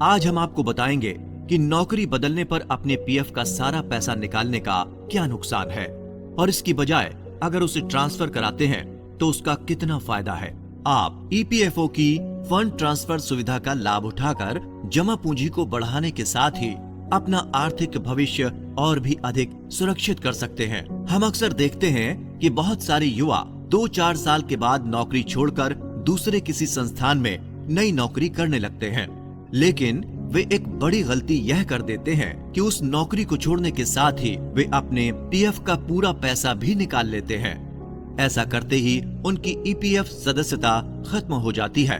आज हम आपको बताएंगे कि नौकरी बदलने पर अपने पीएफ का सारा पैसा निकालने का क्या नुकसान है और इसकी बजाय अगर उसे ट्रांसफर कराते हैं तो उसका कितना फायदा है। आप ईपीएफओ की फंड ट्रांसफर सुविधा का लाभ उठाकर जमा पूंजी को बढ़ाने के साथ ही अपना आर्थिक भविष्य और भी अधिक सुरक्षित कर सकते हैं। हम अक्सर देखते हैं कि बहुत सारे युवा 2-4 साल के बाद नौकरी छोड़कर दूसरे किसी संस्थान में नई नौकरी करने लगते हैं, लेकिन वे एक बड़ी गलती यह कर देते हैं कि उस नौकरी को छोड़ने के साथ ही वे अपने पीएफ का पूरा पैसा भी निकाल लेते हैं। ऐसा करते ही उनकी ईपीएफ सदस्यता खत्म हो जाती है।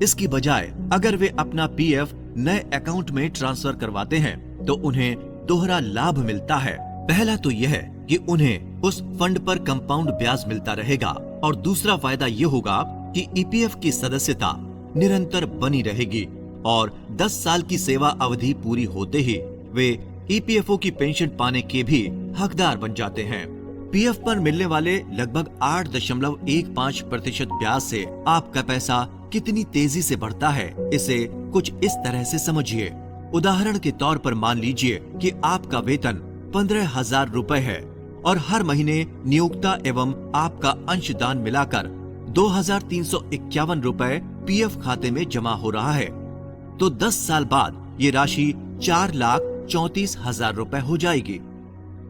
इसकी बजाय अगर वे अपना पीएफ नए अकाउंट में ट्रांसफर करवाते हैं तो उन्हें दोहरा लाभ मिलता है। पहला तो यह कि उन्हें उस फंड पर कंपाउंड ब्याज मिलता रहेगा और दूसरा फायदा ये होगा कि ईपीएफ की सदस्यता निरंतर बनी रहेगी और 10 साल की सेवा अवधि पूरी होते ही वे ईपीएफओ की पेंशन पाने के भी हकदार बन जाते हैं। पीएफ पर मिलने वाले लगभग 8.15% ब्याज से आपका पैसा कितनी तेजी से बढ़ता है, इसे कुछ इस तरह से समझिए। उदाहरण के तौर पर मान लीजिए कि आपका वेतन 15,000 रुपए है और हर महीने नियोक्ता एवं आपका अंशदान मिलाकर 2,351 रुपए पीएफ खाते में जमा हो रहा है, तो 10 साल बाद ये राशि 4,34,000 रुपए हो जाएगी।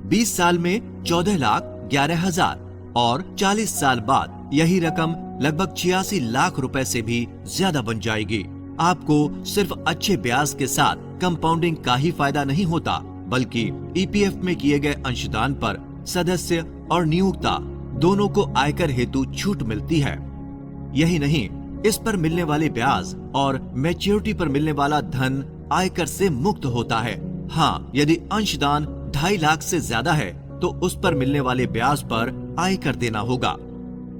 20 साल में 14,11,000 और 40 साल बाद यही रकम लगभग 86 लाख रुपए से भी ज्यादा बन जाएगी। आपको सिर्फ अच्छे ब्याज के साथ कंपाउंडिंग का ही फायदा नहीं होता, बल्कि ईपीएफ में किए गए अंशदान पर सदस्य और नियोक्ता दोनों को आयकर हेतु छूट मिलती है। यही नहीं, इस पर मिलने वाले ब्याज और मैच्योरिटी पर मिलने वाला धन आयकर से मुक्त होता है। हाँ, यदि अंशदान 2.5 लाख से ज्यादा है तो उस पर मिलने वाले ब्याज पर आयकर देना होगा।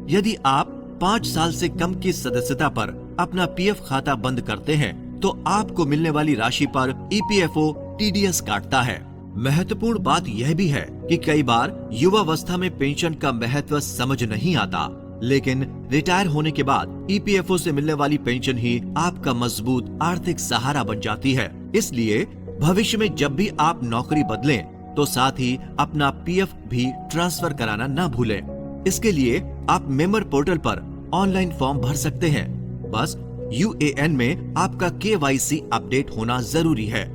यदि आप 5 साल से कम की सदस्यता पर अपना पीएफ खाता बंद करते हैं तो आपको मिलने वाली राशि पर ईपीएफओ टीडीएस काटता है। महत्वपूर्ण बात यह भी है कि कई बार युवावस्था में पेंशन का महत्व समझ नहीं आता, लेकिन रिटायर होने के बाद ईपीएफओ से मिलने वाली पेंशन ही आपका मजबूत आर्थिक सहारा बन जाती है। इसलिए भविष्य में जब भी आप नौकरी बदलें तो साथ ही अपना पीएफ भी ट्रांसफर कराना ना भूलें। इसके लिए आप मेंबर पोर्टल पर ऑनलाइन फॉर्म भर सकते हैं। बस यूएएन में आपका केवाईसी अपडेट होना जरूरी है।